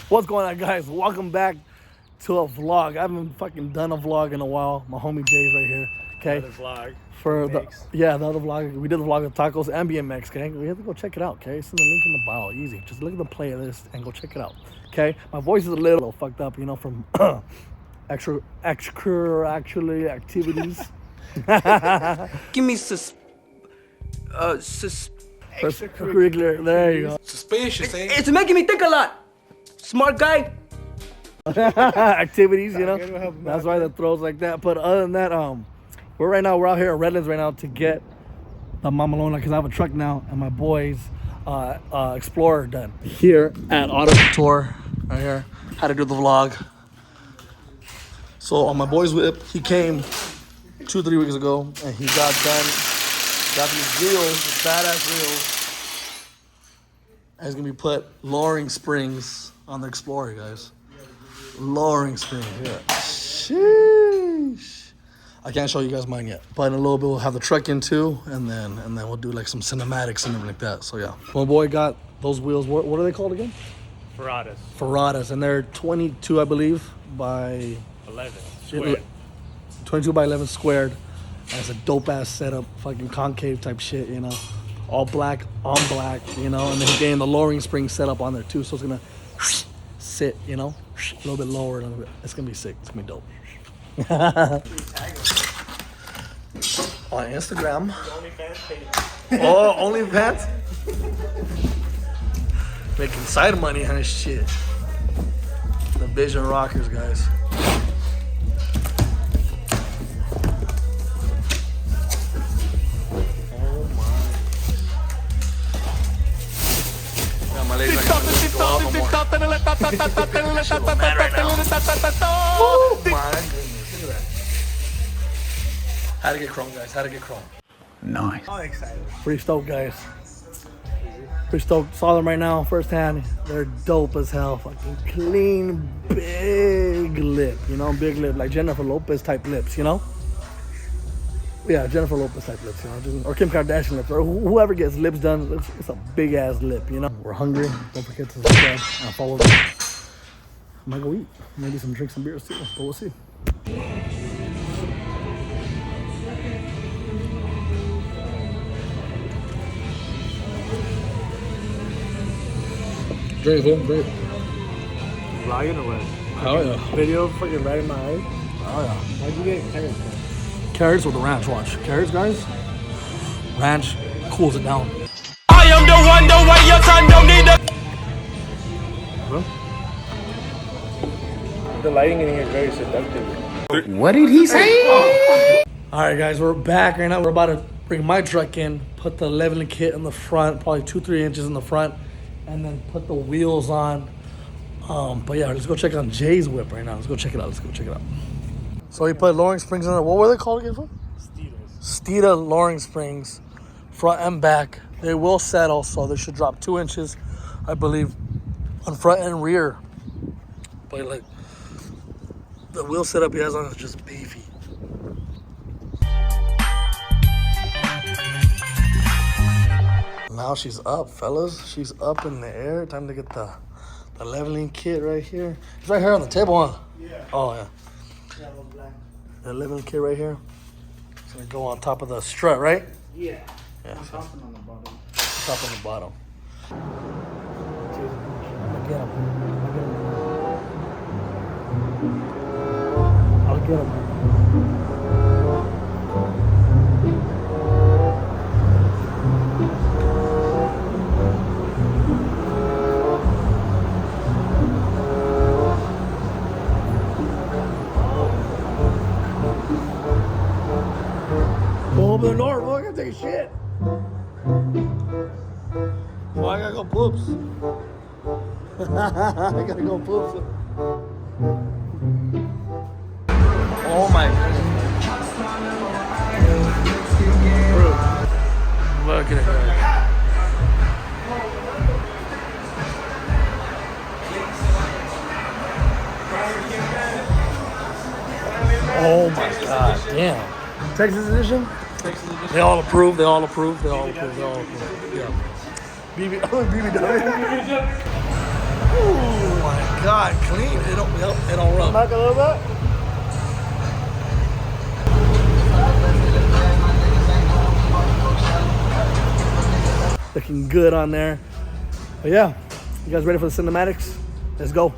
What's going on, guys? Welcome back to a vlog. I haven't fucking done a vlog in a while. My homie Jay's right here. Okay. Another vlog. For the other vlog. We did the vlog of tacos and BMX. Okay. We have to go check it out. Okay. It's in the link in the bio. Easy. Just look at the playlist and go check it out. Okay. My voice is a little fucked up, you know, from extra actually activities. Give me extracurricular. There you go. Suspicious, eh? It's making me think a lot. Smart guy. Activities, you know. That's why the throws like that. But other than that, we're out here at Redlands right now to get the Mamalona because I have a truck now and my boys Explorer done. Here at Auto Tour, right here. How to do the vlog. So on my boy's whip, he came 2-3 weeks ago and he got done. Got these wheels, these badass wheels. And he's gonna be put lowering springs on the Explorer, guys. Lowering springs, yeah. Sheesh. I can't show you guys mine yet, but in a little bit we'll have the truck in too, and then we'll do like some cinematics and everything like that. So yeah, my boy got those wheels. What are they called again? Ferradas, and they're 22, I believe, by 11 squared. 22 by 11 squared. And it's a dope ass setup, fucking concave type shit, you know. All black on black, you know, and then he's getting the lowering spring set up on there too, so it's gonna sit, you know, a little bit lower. It's gonna be sick. It's gonna be dope. On Instagram. Oh, OnlyFans. Making side money on this shit. The Vision Rockers, guys. My legs are gonna go up more. Oh my goodness, look at that. How to get chrome, guys, how to get chrome. Nice. I'm excited. Pretty stoked, guys. Pretty stoked. Saw them right now, firsthand. They're dope as hell. Fucking clean, big lip, you know, big lip, like Jennifer Lopez type lips, you know? Yeah, Jennifer Lopez type lips, you know, or Kim Kardashian lips, or whoever gets lips done. It's a big ass lip, you know. We're hungry. Don't forget to subscribe and follow me. I might go eat, maybe some drinks and beers too, but we'll see. Drink, drink. Vlogging or what? Oh yeah. Video fucking right in my eye. Oh yeah. How'd you get carrots? Carrots with the ranch, watch. Carrots, guys. Ranch cools it down. I am the one, the way your son don't need the. The lighting in here is very seductive. What did he say? All right, guys, we're back right now. We're about to bring my truck in, put the leveling kit in the front, probably 2-3 inches in the front, and then put the wheels on. But yeah, let's go check on Jay's whip right now. Let's go check it out. So he put lowering springs in there. What were they called again? Steeda lowering springs, front and back. They will settle, so they should drop 2 inches, I believe, on front and rear. But like the wheel setup he has on is just beefy. Now she's up, fellas. She's up in the air. Time to get the leveling kit right here. It's right here on the table, huh? Yeah. Oh yeah. The leveling kit right here. It's gonna go on top of the strut, right? Yeah. Yeah. On top and on the bottom. Top on the bottom. I'll get him. Go over the north, boy. I gotta take a shit. Well, I gotta go poops. I gotta go poops. Oh my goodness. Look at it. Oh my god, damn. Texas edition? They all approve. Yeah. BBW. Oh my God, clean. It don't rub. Back a little bit. Looking good on there. But yeah, you guys ready for the cinematics? Let's go.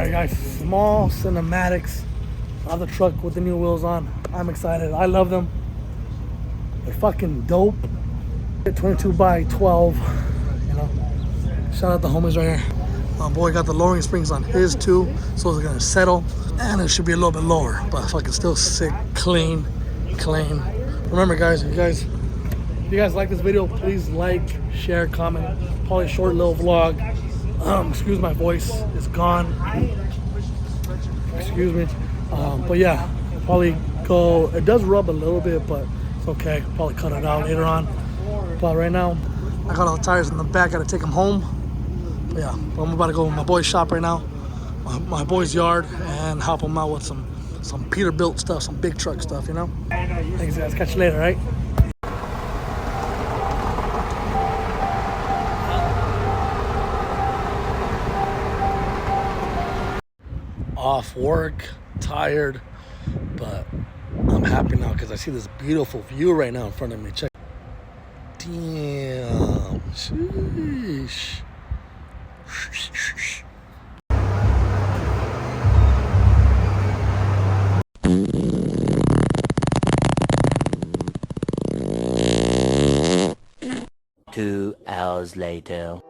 Alright guys, small cinematics of the truck with the new wheels on. I'm excited. I love them. They're fucking dope. 22 by 12. You know. Shout out the homies right here. My boy got the lowering springs on his too, so it's gonna settle. And it should be a little bit lower, but fucking still sick, clean. Remember guys, if you guys like this video, please like, share, comment. Probably a short little vlog. Excuse my voice, it's gone. Excuse me. But yeah, probably go. It does rub a little bit, but it's okay. Probably cut it out later on. But right now, I got all the tires in the back. Gotta take them home. But yeah, but I'm about to go to my boy's shop right now, my boy's yard, and help him out with some Peterbilt stuff, some big truck stuff. You know. Thanks guys. Catch you later, right? Off work, tired, but I'm happy now because I see this beautiful view right now in front of me. Check. Damn. Sheesh. 2 hours later.